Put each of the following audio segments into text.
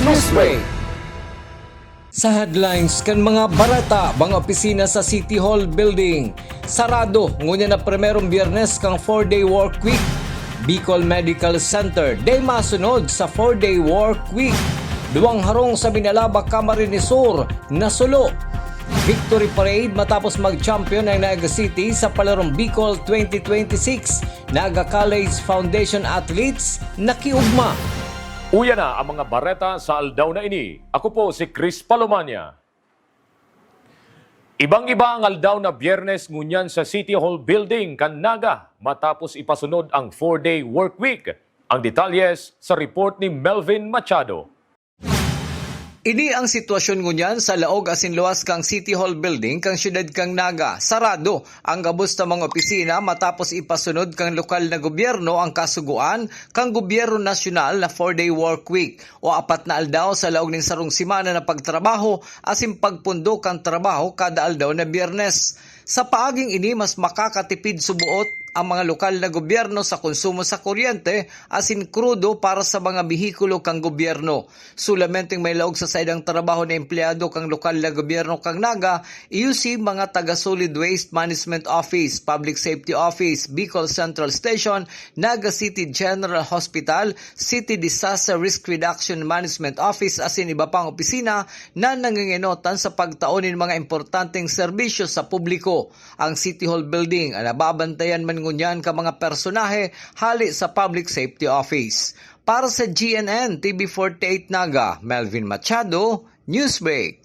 Newsbreak. Sa headlines kan mga barata, mga opisina sa City Hall building. Sarado, ngunya na primerong Biyernes kang 4-day work week. Bicol Medical Center, day masunod sa 4-day work week. Duwang harong sa Binalaba, Camarines Sur, nasulo. Victory Parade matapos mag-champion ng Naga City sa palarong Bicol 2026. Naga College Foundation athletes nakiugma. Uya na ang mga bareta sa aldaw na ini. Ako po si Chris Palomania. Ibang-iba ang aldaw na Biyernes ngunyan sa City Hall Building, Canaga matapos ipasunod ang 4-day work week. Ang detalyes sa report ni Melvin Machado. Ini ang sitwasyon ngunyan sa laog asin luwas kang City Hall Building kang syudad kang Naga. Sarado ang gabos na mga opisina matapos ipasunod kang lokal na gobyerno ang kasuguan kang gobyerno nasyonal na 4-day work week o apat na aldaw sa laog ning sarong simana na pagtrabaho asin pagpundo kang trabaho kada aldaw na Biyernes. Sa paaging ini mas makakatipid subuot ang mga lokal na gobyerno sa konsumo sa kuryente asin krudo para sa mga bihikulo kang gobyerno. Sulamenteng may laog sa saidang trabaho na empleyado kang lokal na gobyerno kang Naga, iusi mga taga Solid Waste Management Office, Public Safety Office, Bicol Central Station, Naga City General Hospital, City Disaster Risk Reduction Management Office asin iba pang opisina na nangingenotan sa pagtaunin mga importanteng serbisyo sa publiko. Ang City Hall Building ang nababantayan man ngunyan ka mga personahe hali sa Public Safety Office. Para sa GNN TV48 Naga, Melvin Machado, Newsbreak.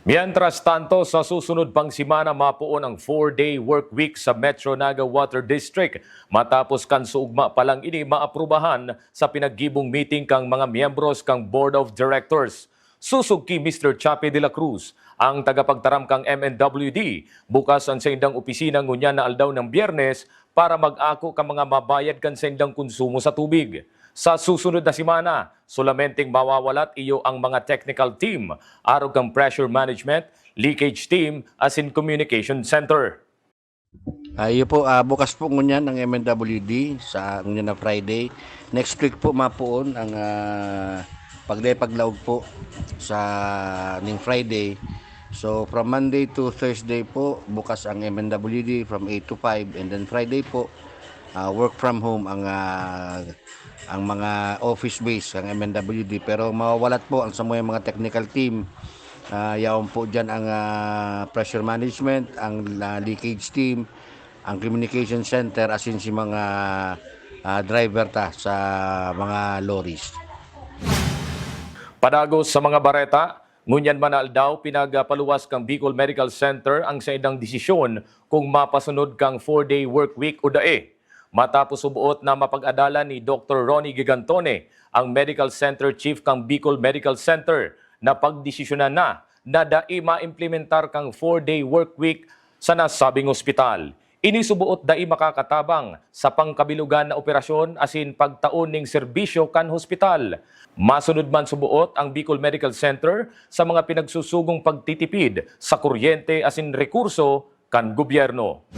Mientras tanto, sa susunod pang simana mapuon ang 4-day work week sa Metro Naga Water District. Matapos kan suugma pa lang ini maaprubahan sa pinaggibong meeting kang mga miyembros kang Board of Directors. Susug ki Mr. Chape de la Cruz, ang tagapagtaram kang MNWD, bukas ang sa indang opisina ngunya na aldaw ng Biyernes para mag-ako ka mga mabayad kan sa indang konsumo sa tubig. Sa susunod na simana, solamenteng mawawalat iyo ang mga technical team, arog kang pressure management, leakage team, as in communication center. Iyo po, bukas po ngunyan ang MNWD sa ngunyan na Friday. Next week po mapuon ang paglaog po sa ning Friday. So from Monday to Thursday po bukas ang MNWD from 8 to 5, and then Friday po work from home ang mga office base ang MNWD, pero mawawalat po ang sa mga technical team. Yaon po dyan ang pressure management, ang leakage team, ang communication center, asin si mga driver sa mga lorries. Padagos sa mga bareta, ngunyan man aldaw pinagapaluwas kang Bicol Medical Center ang sa idang desisyon kung mapasunod kang 4-day work week o dae. Matapos subuot na mapag-adalan ni Dr. Ronnie Gigantone, ang Medical Center Chief kang Bicol Medical Center, na pagdesisyonan na dae maimplementar kang 4-day work week sa nasabing ospital. Inisubuot dai makakatabang sa pangkabilugan na operasyon asin pagtaon ning serbisyo kan hospital. Masunod man subuot ang Bicol Medical Center sa mga pinagsusugong pagtitipid sa kuryente asin rekurso kan gobyerno.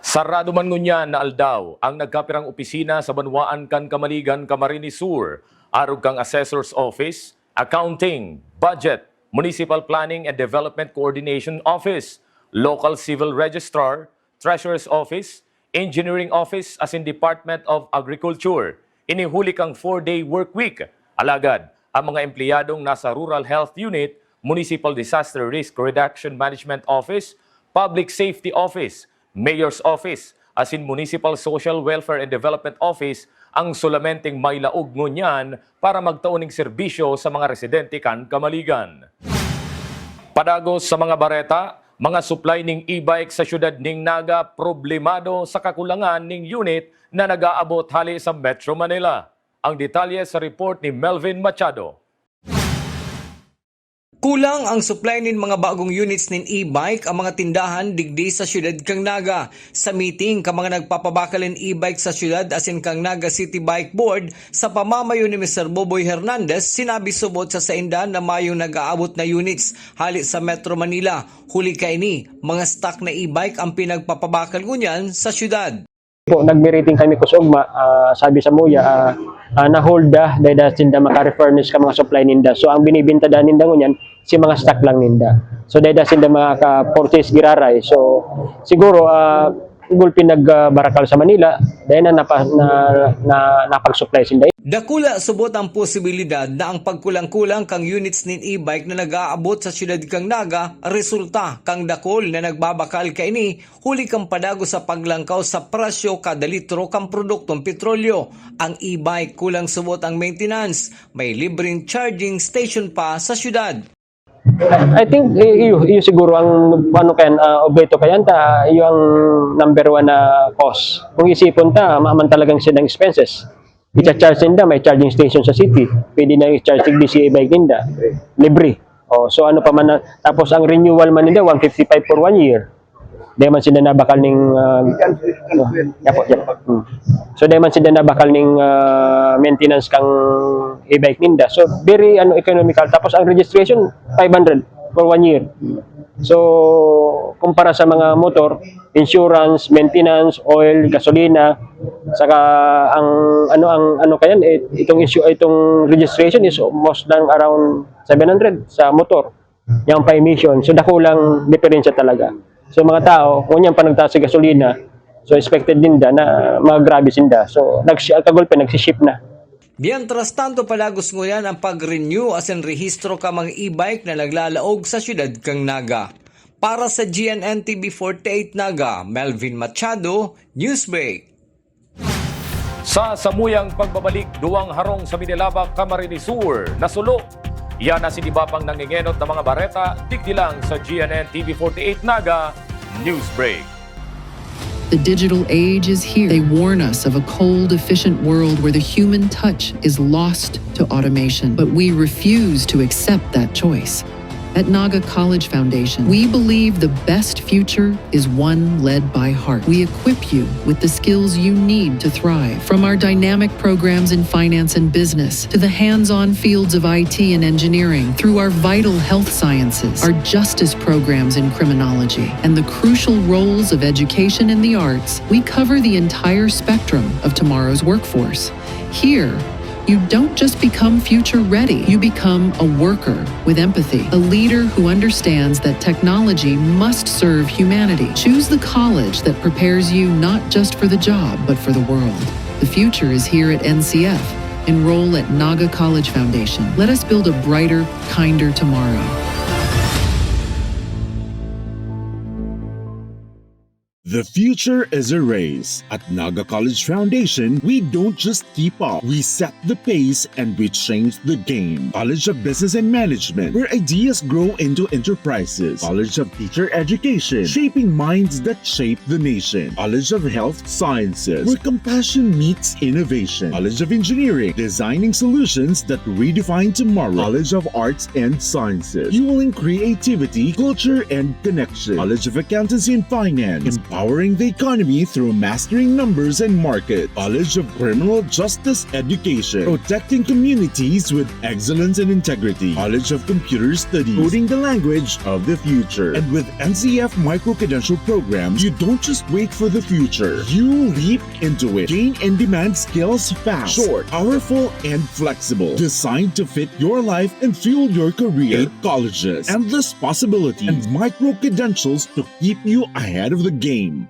Sarado man ngunyan na aldaw ang nagkapirang opisina sa Banwaan kan Camaligan, Camarines Sur, arog kang Assessor's Office, Accounting, Budget, Municipal Planning and Development Coordination Office, Local Civil Registrar, Treasurer's Office, Engineering Office as in Department of Agriculture. Inihuli kang 4-day work week. Alagad, ang mga empleyadong nasa Rural Health Unit, Municipal Disaster Risk Reduction Management Office, Public Safety Office, Mayor's Office, as in Municipal Social Welfare and Development Office, ang solamenteng may laog ngunyan para magtauning serbisyo sa mga residente kan Camaligan. Padagos sa mga bareta, mga supply ning e-bike sa syudad ning Naga problemado sa kakulangan ning unit na nag-aabot hali sa Metro Manila. Ang detalye sa report ni Melvin Machado. Kulang ang supply nin mga bagong units nin e-bike ang mga tindahan digdi sa syudad kang Naga. Sa meeting ka mga nagpapabakalin e-bike sa syudad asin kang Naga City Bike Board sa pamamayo ni Mr. Boboy Hernandez, sinabi subot sa saindan na mayong nag-aabot na units hali sa Metro Manila. Huli ka ini, mga stock na e-bike ang pinagpapabakal ngunyan sa syudad. Po, nag-meeting kami kusugma, sabi sa Muya, na hold dahil sinda maka-refurnish ka mga supply ninda. So ang binibenta da ninda ngunyan si mga stock lang ninda. So dahil sinda maka-purchase giraray. So siguro gulpi nagbarakal sa Manila dahil napag-supply sinda. Dakula subot ang posibilidad na ang pagkulang-kulang kang units nin e-bike na nag-aabot sa siyudad kang Naga resulta kang dakol na nagbabakal kaini huli kang padago sa paglangkaw sa presyo kada litro kang produktong petrolyo. Ang e-bike kulang subot ang maintenance, may libreng charging station pa sa siyudad. I think iyo siguro ang objeto kayan ta iyo ang number 1 na cost. Kung isipon ta maaman talagang silang expenses. I-charge ninda, may charging station sa city. Pwede na i-charge ng DCA bike ninda. Libre. So ano pa man tapos ang renewal man ninda 155 for 1 year. Di man sila nabakal ning So di man sila nabakal ning maintenance kang e-bike ninda. So very economical. Tapos ang registration 500 for 1 year. So kumpara sa mga motor, insurance, maintenance, oil, gasolina, saka ang kayan itong registration is almost lang around 700 sa motor. Yang pa emission. So dakulang diferensya talaga. So mga tao, kung yan pa nagtaas sa gasolina, so expected din na mag-grabe sinda. So kagulpe nagsiship na. Mientras tanto palagos nguyan ang pag-renew as in rehistro ka mga e-bike na naglalaog sa siyudad kang Naga. Para sa GNN TV 48 Naga, Melvin Machado, Newsbreak. Sa samuyang pagbabalik, duwang harong sa Minilabak, Camarines Sur, nasulo. Yan na sinibapang nangingenot ng mga bareta, tigdilang sa GNN TV 48 Naga, Newsbreak. The digital age is here. They warn us of a cold, efficient world where the human touch is lost to automation. But we refuse to accept that choice. At Naga College Foundation, we believe the best future is one led by heart. We equip you with the skills you need to thrive. From our dynamic programs in finance and business, to the hands-on fields of IT and engineering, through our vital health sciences, our justice programs in criminology, and the crucial roles of education in the arts, we cover the entire spectrum of tomorrow's workforce. Here, you don't just become future ready, you become a worker with empathy, a leader who understands that technology must serve humanity. Choose the college that prepares you not just for the job, but for the world. The future is here at NCF. Enroll at Naga College Foundation. Let us build a brighter, kinder tomorrow. The future is a race. At Naga College Foundation, we don't just keep up. We set the pace and we change the game. College of Business and Management, where ideas grow into enterprises. College of Teacher Education, shaping minds that shape the nation. College of Health Sciences, where compassion meets innovation. College of Engineering, designing solutions that redefine tomorrow. College of Arts and Sciences, fueling creativity, culture, and connection. College of Accountancy and Finance, empowering the economy through mastering numbers and market. College of Criminal Justice Education, protecting communities with excellence and integrity. College of Computer Studies, coding the language of the future. And with NCF micro-credential programs, you don't just wait for the future. You leap into it. Gain and demand skills fast, short, powerful, and flexible. Designed to fit your life and fuel your career. 8 colleges, endless possibilities, and micro-credentials to keep you ahead of the game.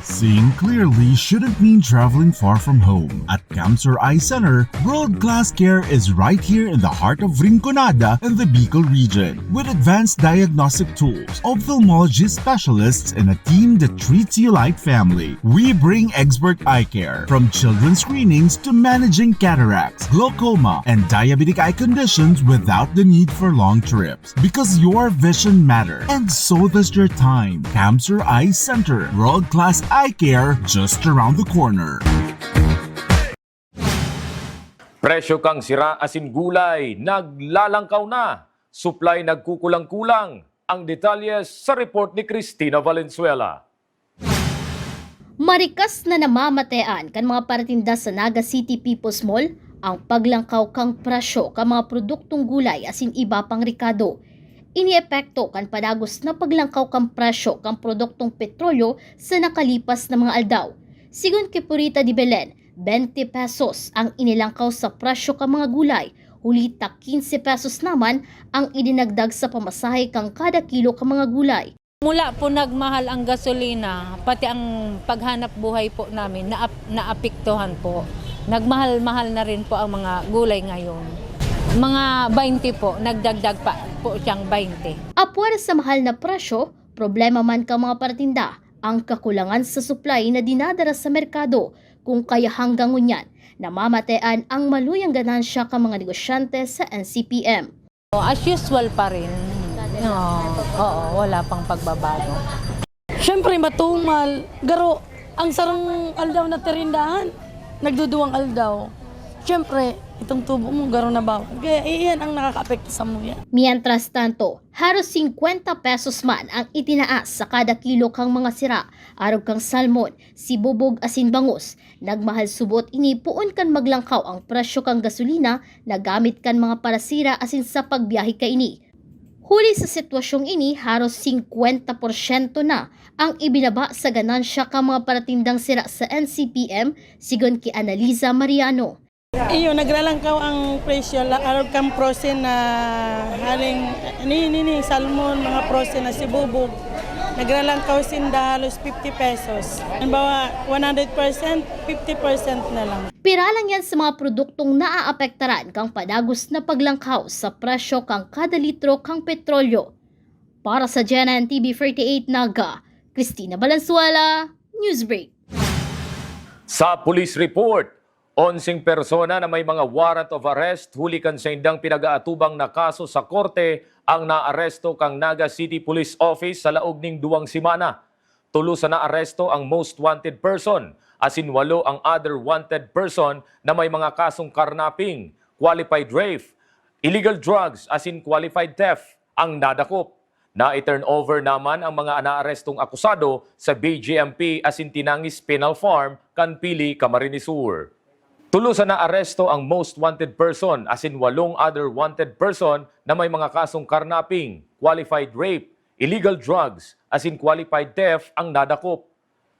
Seeing clearly shouldn't mean traveling far from home. At Camsur Eye Center, world-class care is right here in the heart of Rinconada and the Bicol region. With advanced diagnostic tools, ophthalmology specialists, and a team that treats you like family, we bring expert eye care. From children's screenings to managing cataracts, glaucoma, and diabetic eye conditions without the need for long trips. Because your vision matters, and so does your time. Camsur Eye Center, world-class eye care just around the corner. Presyo kang sira asin gulay, naglalangkaw na. Supply nagkukulang-kulang. Ang detalye sa report ni Cristina Valenzuela. Marikas na namamatean kan mga paratinda sa Naga City People's Mall ang paglangkaw kang presyo ka mga produktong gulay asin iba pang rikado. Iniepekto kan padagos na paglangkaw kang presyo kang produktong petrolyo sa nakalipas na mga aldaw. Sigon kay Purita Di Belen, 20 pesos ang inilangkaw sa presyo ka mga gulay, hulita 15 pesos naman ang idinagdag sa pamasahe kang kada kilo ka mga gulay. Mula po nagmahal ang gasolina, pati ang paghanap buhay po namin, naapektuhan po. Nagmahal-mahal na rin po ang mga gulay ngayon. Mga 20 po, nagdagdag pa po siyang 20. Apwar sa mahal na presyo, problema man ka mga paratinda, ang kakulangan sa supply na dinadara sa merkado, kung kaya hanggang ngunyan, namamatean ang maluyang ganansya ka mga negosyante sa NCPM. As usual pa rin. Oo, wala pang pagbabago. Siyempre matumal, garo, ang sarang aldaw na terindahan, nagduduwang aldaw. Siyempre, itong tubo mo garo na ba? Kaya iyan ang nakaka-apekto sa muya. Mientras tanto, halos 50 pesos man ang itinaas sa kada kilo kang mga sira, arog kang salmon, sibubog asin bangus. Nagmahal subot ini puon kan maglangkaw ang presyo kang gasolina na gamit kan mga parasira asin sa pagbiyahe ka ini. Huli sa sitwasyong ini, halos 50% na ang ibinaba sa ganansya ka mga paratindang sira sa NCPM, sigon ki Analiza Mariano. Iyo, nagralangkaw ang presyo, arog kang prosen na haling, salmon, mga prosen na sibubog. Nagralangkaw sinda halos 50 pesos. Halimbawa, 100%, 50% na lang. Pira lang yan sa mga produktong naaapektaran kang padagos na paglangkaw sa presyo kang kada litro kang petrolyo. Para sa GNN TV 48 Naga, Cristina Valenzuela, Newsbreak. Sa police report, 11 persona na may mga warrant of arrest hulikan sa indang pinag-aatubang na kaso sa korte ang naaresto kang Naga City Police Office sa laog ning 2 semana. Tulo sa naaresto ang most wanted person, asin 8 ang other wanted person na may mga kasong karnaping, qualified rape, illegal drugs asin qualified theft ang nadakop. Na-turnover naman ang mga naarestong akusado sa BJMP asin Tinangis Penal Farm, Kanpili, Camarines Sur. Tulo sa naaresto ang most wanted person asin 8 other wanted person na may mga kasong karnaping, qualified rape, illegal drugs asin qualified theft ang nadakop.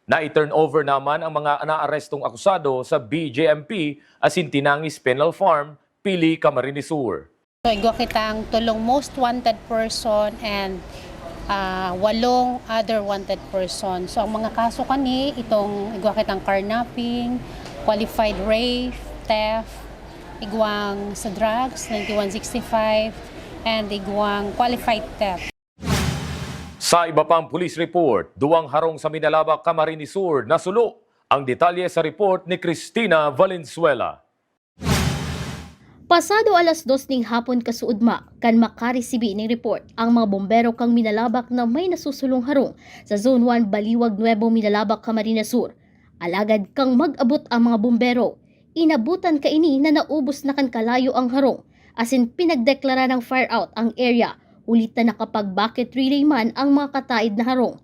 Na-turnover naman ang mga naarestong akusado sa BJMP asin Tinangis Penal Farm, Pili, Camarines Sur. So, igwa kitang tulong most wanted person and 8 other wanted person. So, ang mga kaso kani, itong igwa kitang carnapping, qualified rape, theft, igwang sa drugs, 9165, and igwang qualified theft. Sa iba pang police report, 2 harong sa Minalabak, Camarines Sur nasulo. Ang detalye sa report ni Cristina Valenzuela. Pasado alas 2 ning hapon kasuudma, kan makaresibi ning report ang mga bombero kang Minalabak na may nasusulong harong sa Zone 1 Baliwag Nuevo, Minalabak, Camarines Sur. Alagad kang mag-abot ang mga bombero. Inabutan ka ini na naubos na kan kalayo ang harong, asin pinagdeklara ng fire out ang area, ulit na nakapag-bucket relay man ang mga kataid na harong.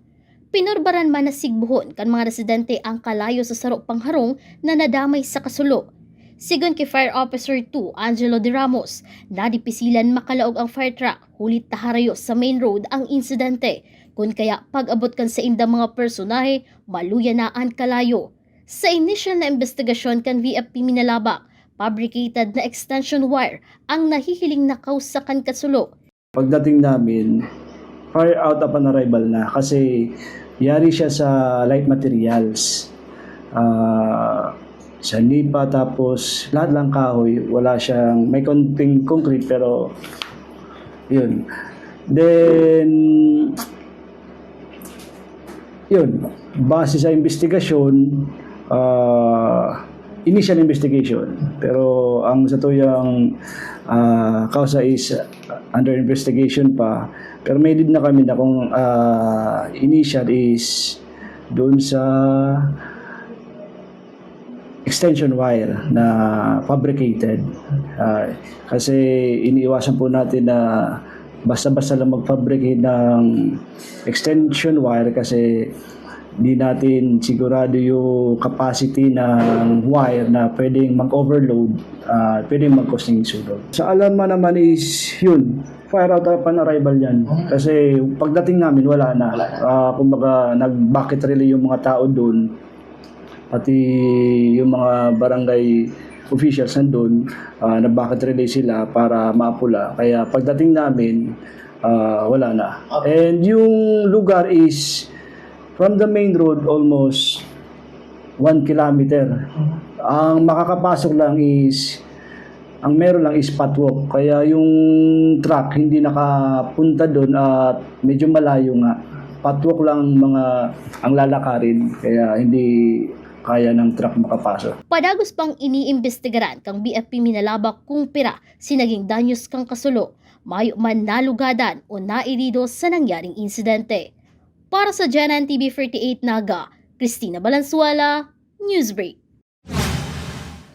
Pinurbaran man na sigbuhon kan mga residente ang kalayo sa sarok pang harong na nadamay sa kasulo. Sigon kay Fire Officer 2 Angelo De Ramos, nadipisilan makalaog ang fire truck, hulit taharayo sa main road ang insidente. Kung kaya pag-abot kan sa indang mga personahe, maluyanaan kalayo. Sa initial na investigasyon kan VFP Minalabak, fabricated na extension wire ang nahihiling nakausakan kasulo. Pagdating namin, fire out upon arrival na kasi yari siya sa light materials. Sa nipa tapos lahat lang kahoy, wala siyang, may konting concrete pero yun. Then yun, base sa investigasyon, initial investigation, pero ang sa tuyang kausa is under investigation pa, pero may lead na kami na kung initial is doon sa extension wire na fabricated, kasi iniiwasan po natin na basta-basta lang mag-fabricate ng extension wire kasi di natin sigurado yung capacity ng wire na pwedeng mag-overload, pwedeng mag-cause ng sunog. Sa alarma naman is yun, fire out upon arrival yan. Kasi pagdating namin wala na. Kumbaga nag-bucket relay yung mga tao doon. pati yung mga barangay officials nandun, na-bucket relay sila para maapula. Kaya pagdating namin, wala na. And yung lugar is from the main road almost 1 kilometer. Ang makakapasok lang is, ang meron lang is patwalk. Kaya yung truck hindi nakapunta doon at medyo malayo nga. Patwalk lang ang lalakarin. Kaya hindi kaya ng truck makapasok. Padagos pang iniimbestigaran kang BFP minalabak kung pira sinaging danyos kang kasulo, mayo man nalugadan o nairido sa nangyaring insidente. Para sa GNN TV 48 Naga, Cristina Balansuela, Newsbreak.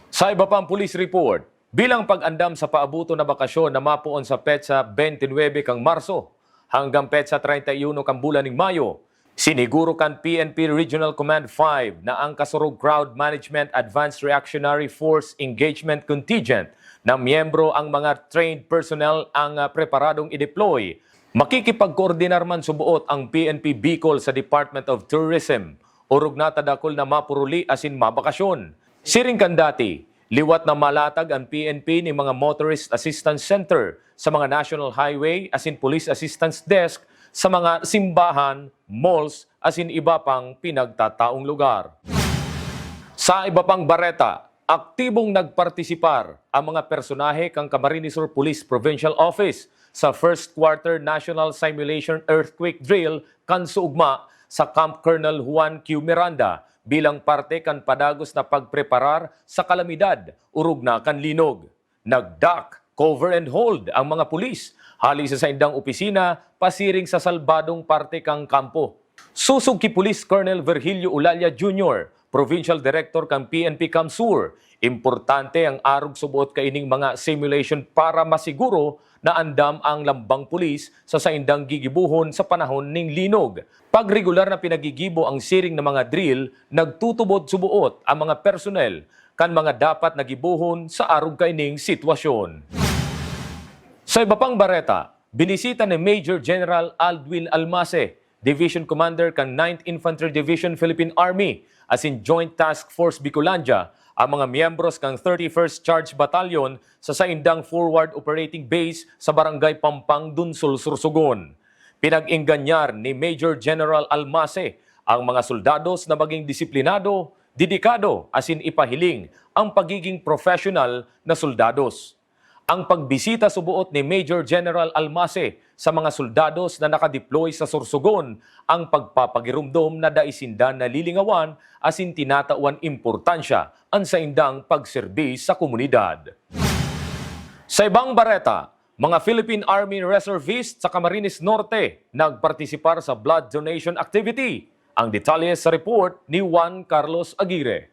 Sa iba pang police report, bilang pag-andam sa paabuto na bakasyon na mapuon sa petsa 29 kang Marso hanggang petsa 31 kang bulan ng Mayo, siniguro kan PNP Regional Command 5 na ang Kasurug Crowd Management Advanced Reactionary Force Engagement Contingent na miyembro ang mga trained personnel ang preparadong i-deploy. Makikipag-koordinar man subuot ang PNP Bicol sa Department of Tourism o rugnata dakol na mapuruli asin mabakasyon. Siring kan dati, liwat na malatag ang PNP ni mga Motorist Assistance Center sa mga National Highway asin Police Assistance Desk sa mga simbahan, malls asin iba pang pinagtataong lugar. Sa iba pang bareta, aktibong nagpartisipar ang mga personahe kang Camarines Sur Police Provincial Office sa First Quarter National Simulation Earthquake Drill kan suugma sa Camp Colonel Juan Q. Miranda bilang parte kan padagos na pagpreparar sa kalamidad, urug na kan linog. Nag-duck, cover and hold ang mga pulis, hali sa saindang opisina, pasiring sa salbadong parte kang kampo. Susug ki Police Colonel Virgilio Ulalia Jr., Provincial Director kang PNP Camsur, importante ang arog subuot kaining mga simulation para masiguro na andam ang lambang pulis sa saindang gigibuhon sa panahon ning linog. Pag regular na pinagigibo ang siring ng mga drill, nagtutubod subuot ang mga personnel kan mga dapat nagibuhon sa arog kaining sitwasyon. Sa iba pang bareta, binisita ni Major General Aldwin Almase, Division Commander kan 9th Infantry Division Philippine Army, as in Joint Task Force Bicolandia, ang mga miyembros ng 31st Charge Battalion sa saindang Forward Operating Base sa Barangay Pampang, Dunsol, Sursugon. Pinag-inganyar ni Major General Almase ang mga soldados na maging disiplinado, dedikado asin ipahiling ang pagiging professional na soldados. Ang pagbisita subuot ni Major General Almase sa mga soldados na nakadeploy sa Sorsogon ang pagpapagirumdom na daisindan na lilingawan asin tinatawan importansya ang saindang pagserbis sa komunidad. Sa ibang bareta, mga Philippine Army Reservists sa Camarines Norte nagpartisipar sa blood donation activity. Ang detalye sa report ni Juan Carlos Aguirre.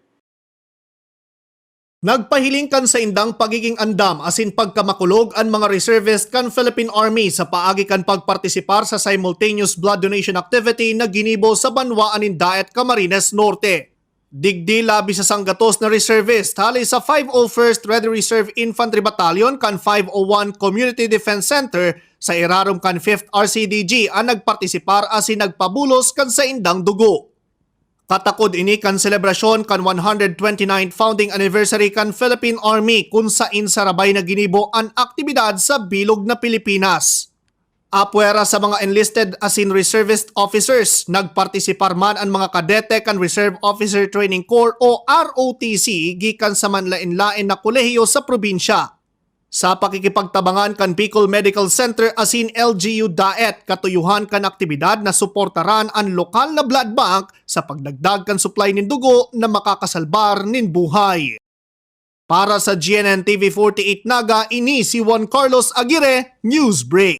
Nagpahiling kan sa indang pagiging andam asin pagkamakulog ang mga reservist kan Philippine Army sa paagi kan pagpartisipar sa simultaneous blood donation activity na ginibo sa Banwaan Indaet, Camarines Norte. Digdi labi sa sanggatos na reservist hali sa 501st Ready Reserve Infantry Battalion kan 501 Community Defense Center sa irarom kan 5th RCDG ang nagpartisipar asin nagpabulos kan sa indang dugo. Katakod ini kan selebrasyon kan 129th founding anniversary kan Philippine Army kung sain sarabay na ginibo ang aktibidad sa bilog na Pilipinas. Apwera sa mga enlisted asin reservist officers, nagpartisipar man ang mga kadete kan Reserve Officer Training Corps o ROTC gikan sa manlain-lain na kolehiyo sa probinsya. Sa pakikipagtabangan kan Bicol Medical Center asin LGU Daet, katuyuhan kan aktibidad na suportaran ang lokal na blood bank sa pagdagdag kan supply nin dugo na makakasalbar nin buhay. Para sa GNN TV 48 Naga, ini si Juan Carlos Aguirre, Newsbreak.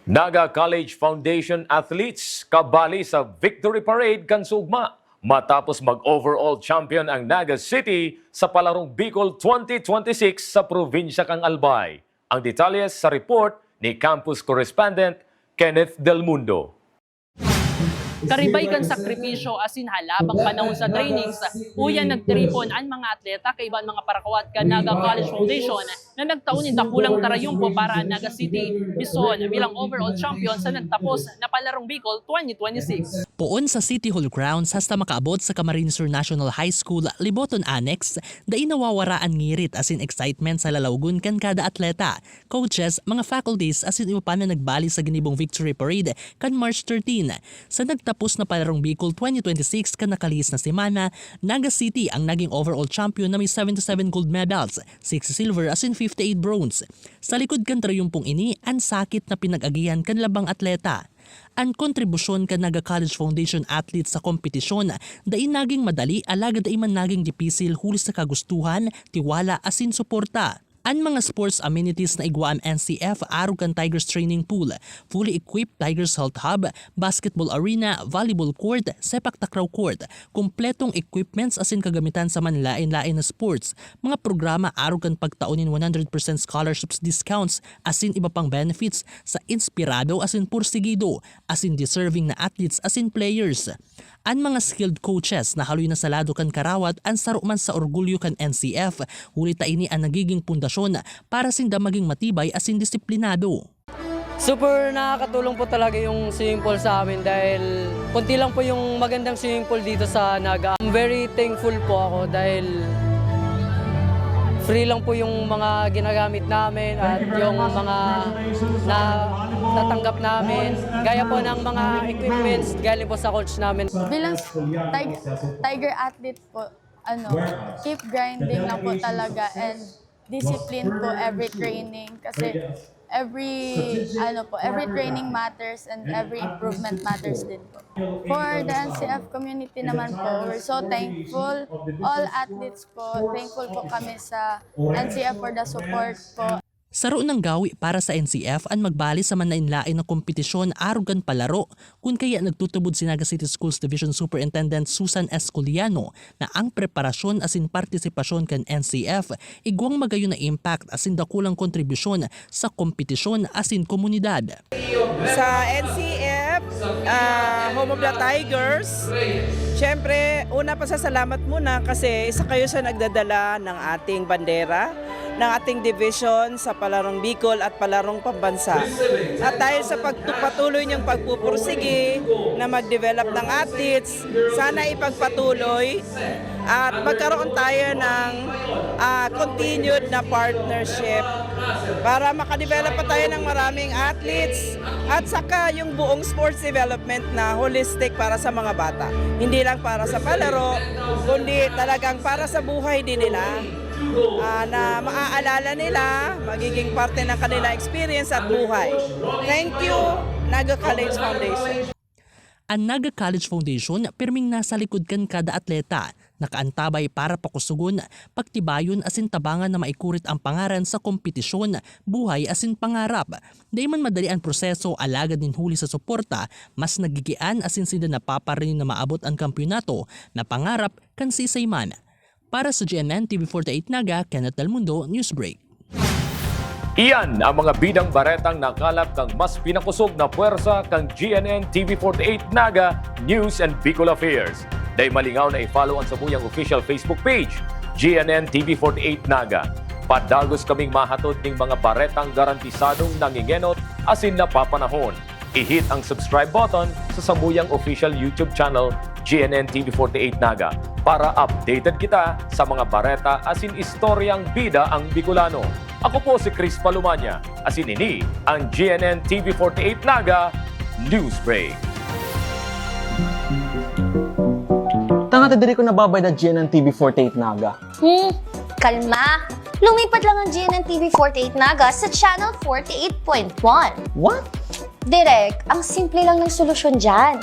Naga College Foundation athletes kabali sa Victory Parade kan sugma matapos mag-overall champion ang Naga City sa palarong Bicol 2026 sa probinsya kang Albay. Ang detalye sa report ni Campus Correspondent Kenneth Del Mundo. karibay kan sakripisyo asin halabang panahon sa trainings, uyan nagtripon ang mga atleta kay iban mga parakawat kan Naga College Foundation na nagtaon in dakulang tarayumpo para ang Naga City Bison bilang overall champion sa nagtapos na Palarong Bicol 2026. Poon sa City Hall grounds hasta makaabot sa Camarines Sur National High School Liboton Annex, dai nawawaraan ngirit asin excitement sa lalawgon kan kada atleta, coaches, mga faculties asin iba pa na nagbali sa ginibong Victory Parade kan March 13. Sa nagtapos na Palarong Bicol 2026 kan nakalihis na semana, Naga City ang naging overall champion na may 77 gold medals, 6 silver asin 58 bronze. Sa likod kan trayumpong ini, ang sakit na pinag-agihan kan labang atleta. Ang kontribusyon kan Naga College Foundation athletes sa kompetisyon, dai naging madali alaga dai man naging dipisil huli sa kagustuhan, tiwala asin suporta. Ang mga sports amenities na igwa ang NCF arog kan Tigers Training Pool, fully equipped Tigers Health Hub, basketball arena, volleyball court, sepak takraw court, kumpletong equipments asin kagamitan sa manlain-lain na sports, mga programa arog kan pagtaunin 100% scholarships discounts asin iba pang benefits sa inspirado asin pursigido, asin deserving na athletes asin players. Ang mga skilled coaches na haloy na salado kan karawat ang saruman sa orgulyo kan NCF, hulita ini ang nagiging pundasyon para sinda maging matibay asin disiplinado. Super nakakatulong po talaga yung swimming pool sa amin dahil kunti lang po yung magandang swimming pool dito sa Naga. I'm very thankful po ako dahil free lang po yung mga ginagamit namin at yung mga natanggap namin. Gaya po ng mga equipments galing po sa coach namin. Bilang tiger athlete po, keep grinding lang po talaga and discipline po every training kasi every training matters and every improvement matters din po. For the NCF community naman po, we're so thankful. All athletes po, thankful po kami sa NCF for the support po. Saro ng gawi para sa NCF ang magbali sa manlain-lain na kompetisyon arugan palaro kung kaya nagtutubod si Naga City Schools Division Superintendent Susan Esculiano na ang preparasyon asin partisipasyon kan NCF igwang magayon na impact asin dakulang kontribusyon sa kompetisyon asin komunidad. Sa NCF, Home of the Tigers, syempre una pasasalamat muna kasi isa kayo sa nagdadala ng ating bandera, ng ating division sa Palarong Bicol at Palarong Pambansa. At dahil sa patuloy niyang pagpupursige na mag-develop ng athletes, sana ipagpatuloy at magkaroon tayo ng continued na partnership para makadevelop pa tayo ng maraming athletes at saka yung buong sports development na holistic para sa mga bata. Hindi lang para sa palaro, kundi talagang para sa buhay din nila. Na maaalala nila, magiging parte ng kanila experience at buhay. Thank you, Naga College Foundation. Ang Naga College Foundation pirming nasa likod kan kada atleta, nakaantabay para pakusugon, pagtibayon asin tabangan na maikurit ang pangaran sa kompetisyon, buhay asin pangarap. Di man madali ang proseso alagad din huli sa suporta, mas nagigian asin sila napaparin na maabot ang kampyonato na pangarap kan sisayman. Para sa GNN TV48 Naga, Kenneth Del Mundo, Newsbreak. Iyan ang mga bidang baretang nakalap kang mas pinakusog na puwersa kang GNN TV48 Naga News and Bicol Affairs. Dahil malingaw na i-follow ang sabuyang official Facebook page, GNN TV48 Naga. Padagos kaming mahatod ng mga baretang garantisadong nangingenot asin napapanahon. I-hit ang subscribe button sa sabuyang official YouTube channel GNN TV48 Naga para updated kita sa mga bareta asin istoryang bida ang Bicolano. Ako po si Chris Palumanya, asin ini ang GNN TV48 Naga News Break. Tanga diri ko nababay na GNN TV48 Naga. Kalma! Lumipat lang ang GNN TV48 Naga sa channel 48.1. What? Direk, ang simple lang ng solusyon dyan.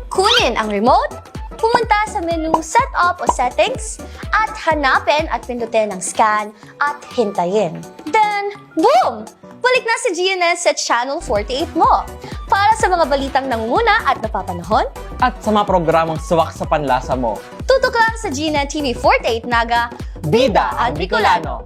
Kunin ang remote, pumunta sa menu Setup o Settings, at hanapin at pindutin ang Scan at hintayin. Then, boom! Balik na si GNN sa Channel 48 mo para sa mga balitang nangunguna at napapanahon. At sa mga programang suwak sa panlasa mo. Tutok lang sa GNN TV48 Naga, Bida ang Bicolano!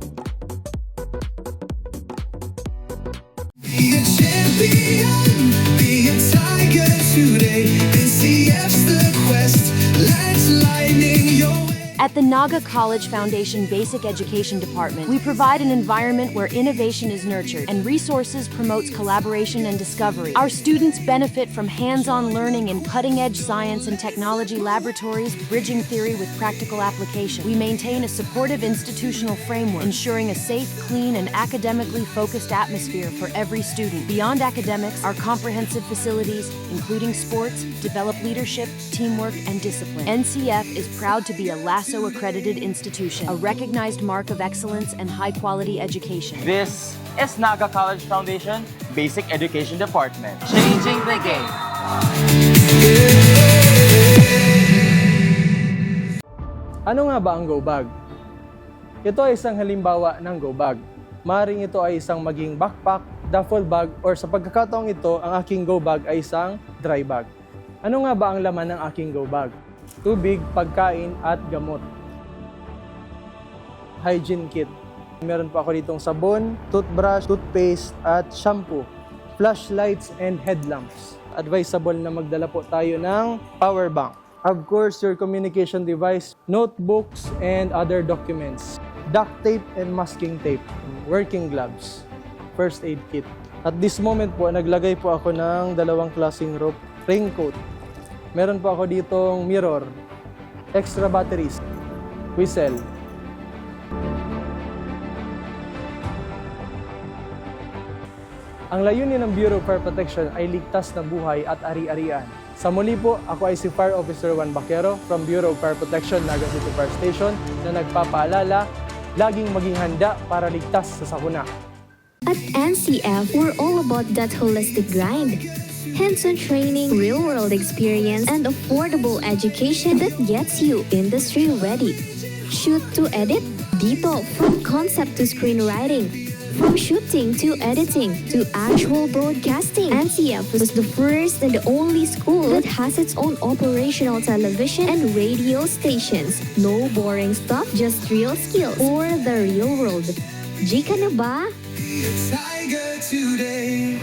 Be a champion, be a tiger. Tiger today, NCF's the quest, lights lighting your way. At the Naga College Foundation Basic Education Department, we provide an environment where innovation is nurtured and resources promotes collaboration and discovery. Our students benefit from hands-on learning in cutting-edge science and technology laboratories, bridging theory with practical application. We maintain a supportive institutional framework, ensuring a safe, clean, and academically focused atmosphere for every student. Beyond academics, our comprehensive facilities, including sports, develop leadership, teamwork, and discipline. NCF is proud to be a LASO-accredited institution, a recognized mark of excellence and high-quality education. This is Naga College Foundation Basic Education Department. Changing the game. Ano nga ba ang go bag? Ito ay isang halimbawa ng go bag. Maring ito ay isang maging backpack, duffel bag, or sa pagkakataong ito, ang aking go bag ay isang dry bag. Ano nga ba ang laman ng aking go bag? Tubig, pagkain, at gamot. Hygiene kit. Meron pa ako ditong sabon, toothbrush, toothpaste, at shampoo. Flashlights and headlamps. Advisable na magdala po tayo ng power bank. Of course, your communication device, notebooks, and other documents. Duct tape and masking tape. Working gloves. First aid kit. At this moment po, naglagay po ako ng dalawang klaseng rope. Raincoat. Meron po ako ditong mirror, extra batteries, whistle. Ang layunin ng Bureau of Fire Protection ay ligtas na buhay at ari-arian. Sa muli po, ako ay si Fire Officer Juan Baquero from Bureau of Fire Protection, Naga City Fire Station na nagpapaalala, laging maging handa para ligtas sa sakuna. At NCF, we're all about that holistic grind. Hands-on training, real-world experience, and affordable education that gets you industry-ready. Shoot to edit? Dito, from concept to screenwriting. From shooting to editing to actual broadcasting, NCF was the first and the only school that has its own operational television and radio stations. No boring stuff, just real skills for the real world. Jika na ba? Tiger today.